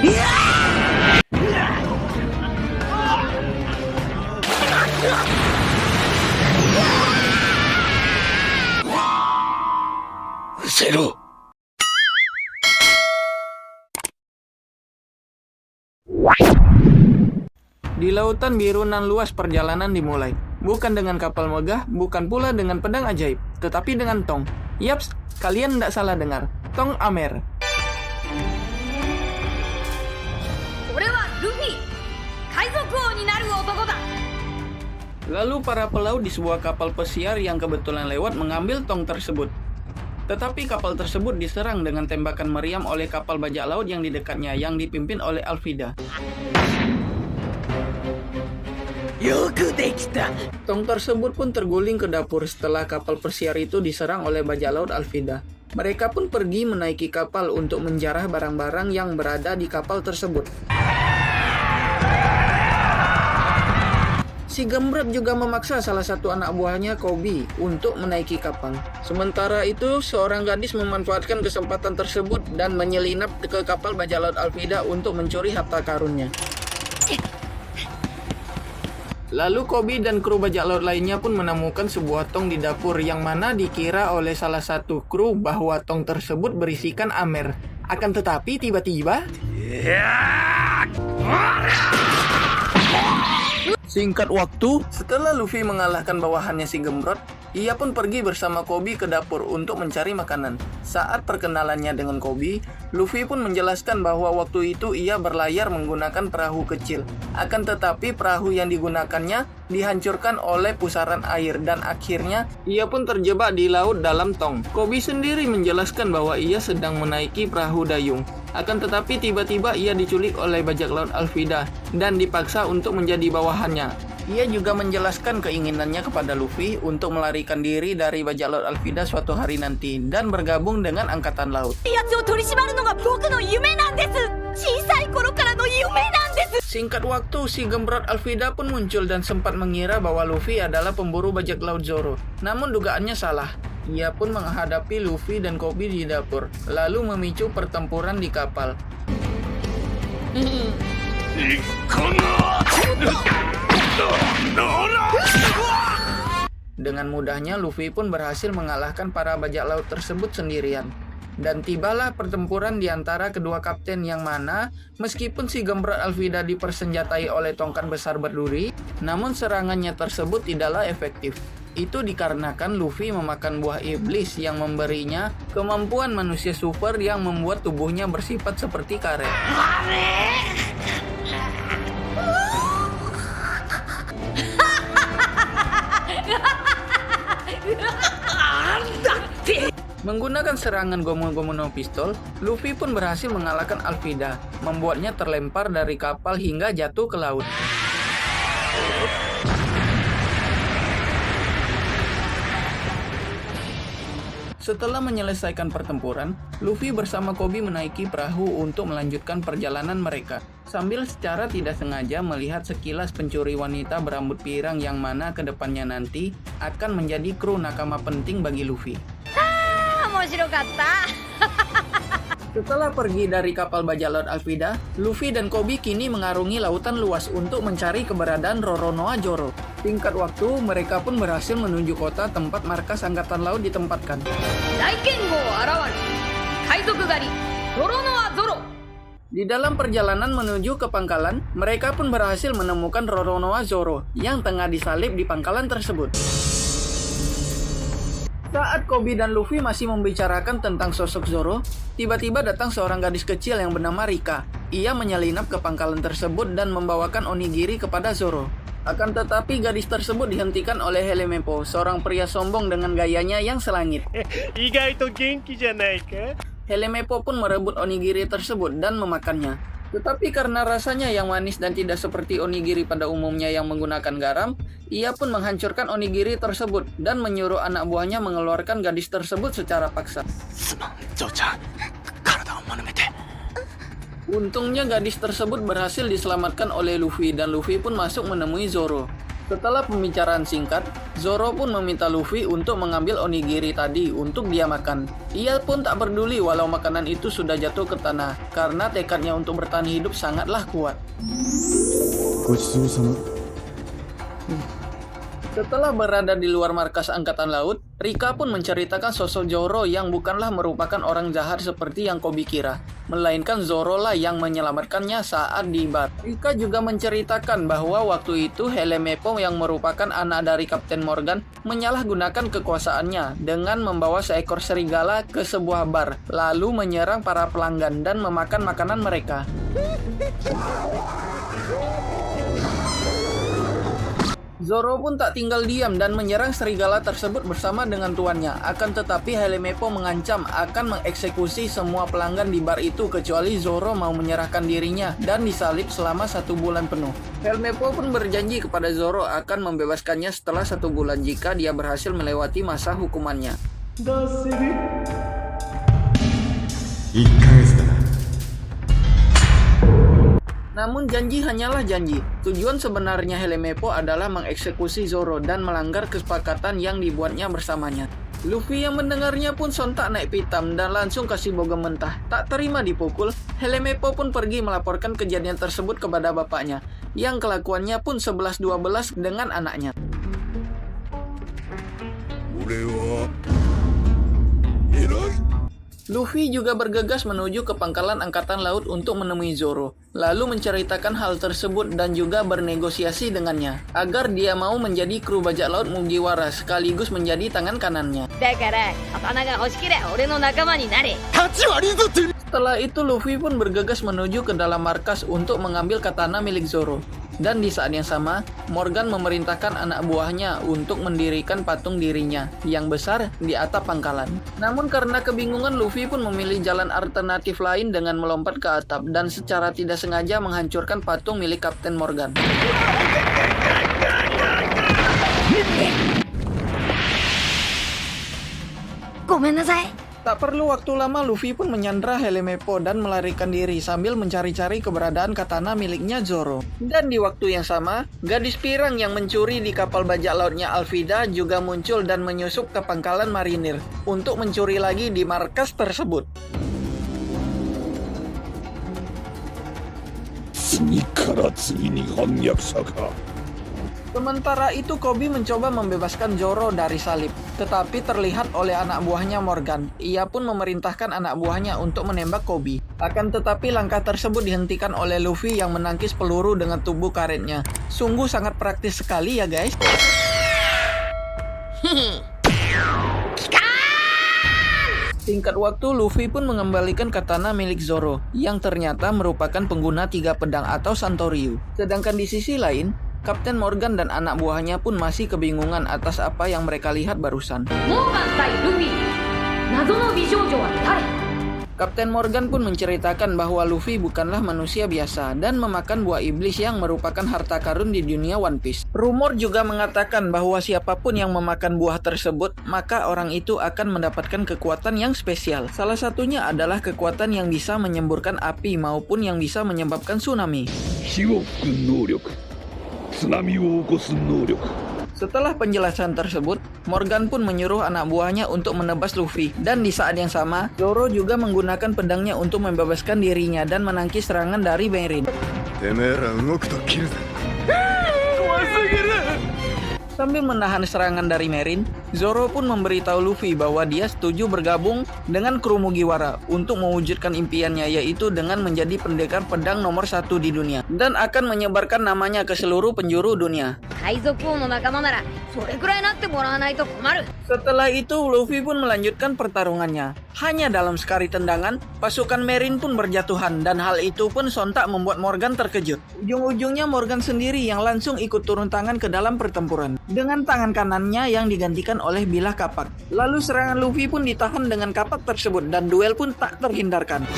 Zero. Di lautan biru nan luas perjalanan dimulai. Bukan dengan kapal megah, bukan pula dengan pedang ajaib, tetapi dengan tong. Yaps, kalian tidak salah dengar. Tong Amer. Lalu para pelaut di sebuah kapal pesiar yang kebetulan lewat mengambil tong tersebut. Tetapi kapal tersebut diserang dengan tembakan meriam oleh kapal bajak laut yang di dekatnya yang dipimpin oleh Alvida. Tong tersebut pun terguling ke dapur setelah kapal pesiar itu diserang oleh bajak laut Alvida. Mereka pun pergi menaiki kapal untuk menjarah barang-barang yang berada di kapal tersebut. Si Gembrot juga memaksa salah satu anak buahnya, Kobi, untuk menaiki kapal. Sementara itu, seorang gadis memanfaatkan kesempatan tersebut dan menyelinap ke kapal bajak laut Alvida untuk mencuri harta karunnya. Lalu Kobi dan kru bajak laut lainnya pun menemukan sebuah tong di dapur yang mana dikira oleh salah satu kru bahwa tong tersebut berisikan Amer. Akan tetapi tiba-tiba... Singkat waktu, setelah Luffy mengalahkan bawahannya si Gembrot, ia pun pergi bersama Kobi ke dapur untuk mencari makanan. Saat perkenalannya dengan Kobi, Luffy pun menjelaskan bahwa waktu itu ia berlayar menggunakan perahu kecil. Akan tetapi perahu yang digunakannya dihancurkan oleh pusaran air dan akhirnya ia pun terjebak di laut dalam tong. Kobi sendiri menjelaskan bahwa ia sedang menaiki perahu dayung. Akan tetapi tiba-tiba ia diculik oleh bajak laut Alvida dan dipaksa untuk menjadi bawahannya. Ia juga menjelaskan keinginannya kepada Luffy untuk melarikan diri dari bajak laut Alvida suatu hari nanti dan bergabung dengan angkatan laut. Singkat waktu, si Gembrot Alvida pun muncul dan sempat mengira bahwa Luffy adalah pemburu bajak laut Zoro. Namun dugaannya salah. Ia pun menghadapi Luffy dan Kobi di dapur, lalu memicu pertempuran di kapal. Dengan mudahnya Luffy pun berhasil mengalahkan para bajak laut tersebut sendirian. Dan tibalah pertempuran di antara kedua kapten yang mana meskipun si Gembrot Alvida dipersenjatai oleh tongkat besar berduri, namun serangannya tersebut tidaklah efektif. Itu dikarenakan Luffy memakan buah iblis yang memberinya kemampuan manusia super yang membuat tubuhnya bersifat seperti karet. Menggunakan serangan Gomu-Gomu no Pistol, Luffy pun berhasil mengalahkan Alvida, membuatnya terlempar dari kapal hingga jatuh ke laut. Setelah menyelesaikan pertempuran, Luffy bersama Kobi menaiki perahu untuk melanjutkan perjalanan mereka, sambil secara tidak sengaja melihat sekilas pencuri wanita berambut pirang yang mana kedepannya nanti akan menjadi kru nakama penting bagi Luffy. Setelah pergi dari kapal bajak laut Alvida, Luffy dan Kobi kini mengarungi lautan luas untuk mencari keberadaan Roronoa Zoro. Singkat waktu, mereka pun berhasil menuju kota tempat markas angkatan laut ditempatkan. Di dalam perjalanan menuju ke pangkalan, mereka pun berhasil menemukan Roronoa Zoro yang tengah disalib di pangkalan tersebut. Saat Kobi dan Luffy masih membicarakan tentang sosok Zoro, tiba-tiba datang seorang gadis kecil yang bernama Rika. Ia menyelinap ke pangkalan tersebut dan membawakan onigiri kepada Zoro. Akan tetapi gadis tersebut dihentikan oleh Helmepo, seorang pria sombong dengan gayanya yang selangit. Helmepo pun merebut onigiri tersebut dan memakannya. Tetapi karena rasanya yang manis dan tidak seperti onigiri pada umumnya yang menggunakan garam, ia pun menghancurkan onigiri tersebut dan menyuruh anak buahnya mengeluarkan gadis tersebut secara paksa. Untungnya gadis tersebut berhasil diselamatkan oleh Luffy dan Luffy pun masuk menemui Zoro. Setelah pembicaraan singkat, Zoro pun meminta Luffy untuk mengambil onigiri tadi untuk dia makan. Ia pun tak peduli walau makanan itu sudah jatuh ke tanah, karena tekadnya untuk bertahan hidup sangatlah kuat. Setelah berada di luar markas Angkatan Laut, Rika pun menceritakan sosok Zoro yang bukanlah merupakan orang jahat seperti yang Koby kira, melainkan Zoro lah yang menyelamatkannya saat di bar. Rika juga menceritakan bahwa waktu itu Helmeppo yang merupakan anak dari Kapten Morgan menyalahgunakan kekuasaannya dengan membawa seekor serigala ke sebuah bar, lalu menyerang para pelanggan dan memakan makanan mereka. Zoro pun tak tinggal diam dan menyerang serigala tersebut bersama dengan tuannya. Akan tetapi Helmeppo mengancam akan mengeksekusi semua pelanggan di bar itu kecuali Zoro mau menyerahkan dirinya dan disalib selama 1 bulan penuh. Helmeppo pun berjanji kepada Zoro akan membebaskannya setelah 1 bulan jika dia berhasil melewati masa hukumannya. Namun janji hanyalah janji. Tujuan sebenarnya Helmeppo adalah mengeksekusi Zoro dan melanggar kesepakatan yang dibuatnya bersamanya. Luffy yang mendengarnya pun sontak naik pitam dan langsung kasih bogem mentah. Tak terima dipukul, Helmeppo pun pergi melaporkan kejadian tersebut kepada bapaknya, yang kelakuannya pun 11-12 dengan anaknya. Luffy juga bergegas menuju ke pangkalan Angkatan Laut untuk menemui Zoro, lalu menceritakan hal tersebut dan juga bernegosiasi dengannya, agar dia mau menjadi kru bajak laut Mugiwara sekaligus menjadi tangan kanannya. Setelah itu Luffy pun bergegas menuju ke dalam markas untuk mengambil katana milik Zoro. Dan di saat yang sama, Morgan memerintahkan anak buahnya untuk mendirikan patung dirinya yang besar di atap pangkalan. Namun karena kebingungan, Luffy pun memilih jalan alternatif lain dengan melompat ke atap dan secara tidak sengaja menghancurkan patung milik Kapten Morgan. Tak perlu waktu lama, Luffy pun menyandra Helmeppo dan melarikan diri sambil mencari-cari keberadaan katana miliknya Zoro. Dan di waktu yang sama, gadis pirang yang mencuri di kapal bajak lautnya Alvida juga muncul dan menyusup ke pangkalan marinir untuk mencuri lagi di markas tersebut. Sementara itu Koby mencoba membebaskan Zoro dari salib, tetapi terlihat oleh anak buahnya Morgan. Ia pun memerintahkan anak buahnya untuk menembak Koby. Akan tetapi langkah tersebut dihentikan oleh Luffy yang menangkis peluru dengan tubuh karetnya. Sungguh sangat praktis sekali ya guys. Singkat waktu, Luffy pun mengembalikan katana milik Zoro, yang ternyata merupakan pengguna 3 pedang atau Santoryu. Sedangkan di sisi lain, Kapten Morgan dan anak buahnya pun masih kebingungan atas apa yang mereka lihat barusan. Kapten Morgan pun menceritakan bahwa Luffy bukanlah manusia biasa dan memakan buah iblis yang merupakan harta karun di dunia One Piece. Rumor juga mengatakan bahwa siapapun yang memakan buah tersebut, maka orang itu akan mendapatkan kekuatan yang spesial. Salah satunya adalah kekuatan yang bisa menyemburkan api maupun yang bisa menyebabkan tsunami. Setelah penjelasan tersebut, Morgan pun menyuruh anak buahnya untuk menebas Luffy. Dan di saat yang sama, Zoro juga menggunakan pedangnya untuk membebaskan dirinya dan menangkis serangan dari Merin. Sambil menahan serangan dari Merin, Zoro pun memberitahu Luffy bahwa dia setuju bergabung dengan kru Mugiwara untuk mewujudkan impiannya, yaitu dengan menjadi pendekar pedang nomor 1 di dunia dan akan menyebarkan namanya ke seluruh penjuru dunia. Setelah itu, Luffy pun melanjutkan pertarungannya. Hanya dalam sekali tendangan, pasukan Merin pun berjatuhan dan hal itu pun sontak membuat Morgan terkejut. Ujung-ujungnya Morgan sendiri yang langsung ikut turun tangan ke dalam pertempuran dengan tangan kanannya yang digantikan oleh bilah kapak. Lalu serangan Luffy pun ditahan dengan kapak tersebut dan duel pun tak terhindarkan.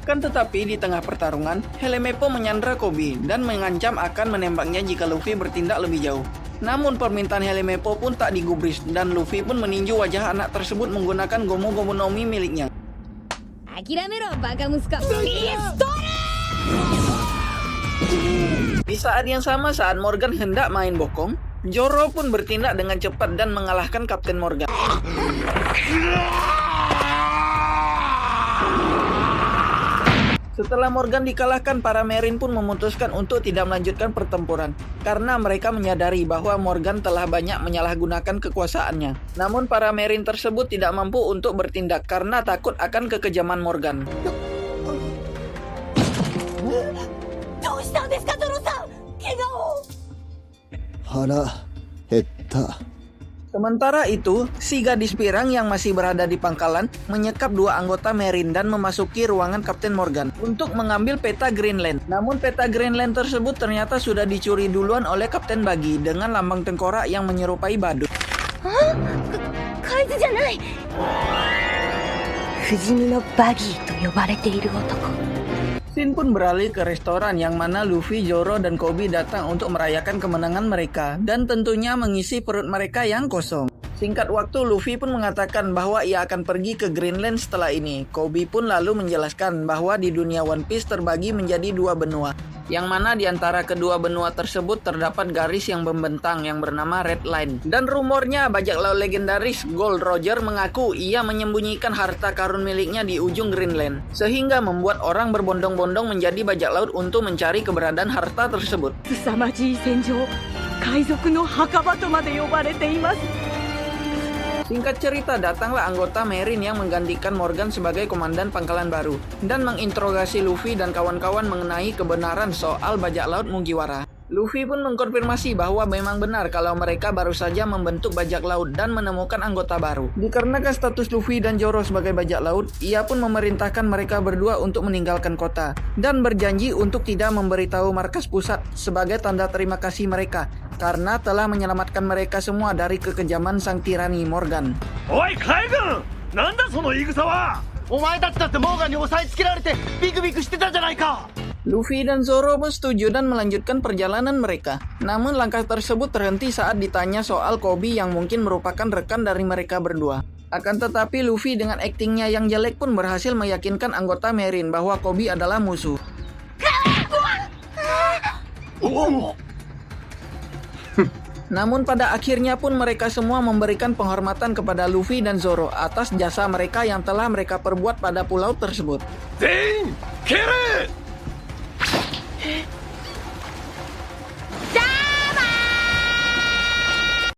Kan tetapi di tengah pertarungan, Helmeppo menyandra Koby dan mengancam akan menembaknya jika Luffy bertindak lebih jauh. Namun permintaan Helmeppo pun tak digubris dan Luffy pun meninju wajah anak tersebut menggunakan Gomu-Gomu no Mi miliknya. Di saat yang sama, saat Morgan hendak main bokong, Zoro pun bertindak dengan cepat dan mengalahkan Kapten Morgan. Setelah Morgan dikalahkan, para Marine pun memutuskan untuk tidak melanjutkan pertempuran karena mereka menyadari bahwa Morgan telah banyak menyalahgunakan kekuasaannya. Namun para Marine tersebut tidak mampu untuk bertindak karena takut akan kekejaman Morgan. Sementara itu, si gadis pirang yang masih berada di pangkalan menyekap dua anggota Marine dan memasuki ruangan Kapten Morgan untuk mengambil peta Greenland. Namun peta Greenland tersebut ternyata sudah dicuri duluan oleh Kapten Buggy dengan lambang tengkorak yang menyerupai badut. Hah? Kaizu janai. Fujimi no Buggy to yobarete iru otoko. Shin pun beralih ke restoran yang mana Luffy, Zoro, dan Koby datang untuk merayakan kemenangan mereka dan tentunya mengisi perut mereka yang kosong. Singkat waktu, Luffy pun mengatakan bahwa ia akan pergi ke Greenland setelah ini. Koby pun lalu menjelaskan bahwa di dunia One Piece terbagi menjadi dua benua, yang mana di antara kedua benua tersebut terdapat garis yang membentang yang bernama Red Line. Dan rumornya bajak laut legendaris Gold Roger mengaku ia menyembunyikan harta karun miliknya di ujung Greenland, sehingga membuat orang berbondong-bondong menjadi bajak laut untuk mencari keberadaan harta tersebut. Susamaji senjou, kaizoku no hakaba to made yobarete imasu. Singkat cerita, datanglah anggota Marine yang menggantikan Morgan sebagai komandan pangkalan baru dan menginterogasi Luffy dan kawan-kawan mengenai kebenaran soal bajak laut Mugiwara. Luffy pun mengkonfirmasi bahwa memang benar kalau mereka baru saja membentuk bajak laut dan menemukan anggota baru. Dikarenakan status Luffy dan Zoro sebagai bajak laut, ia pun memerintahkan mereka berdua untuk meninggalkan kota dan berjanji untuk tidak memberitahu markas pusat sebagai tanda terima kasih mereka karena telah menyelamatkan mereka semua dari kekejaman sang tirani Morgan. Oi, Kaigen! Nanda sono igusa wa? Omae tachi datte Morgan ni osai tsukerarete biku-biku shite ta janai ka! Luffy dan Zoro pun setuju dan melanjutkan perjalanan mereka. Namun langkah tersebut terhenti saat ditanya soal Koby yang mungkin merupakan rekan dari mereka berdua. Akan tetapi Luffy dengan aktingnya yang jelek pun berhasil meyakinkan anggota Marine bahwa Koby adalah musuh. Namun pada akhirnya pun mereka semua memberikan penghormatan kepada Luffy dan Zoro atas jasa mereka yang telah mereka perbuat pada pulau tersebut. Zen! Kill it!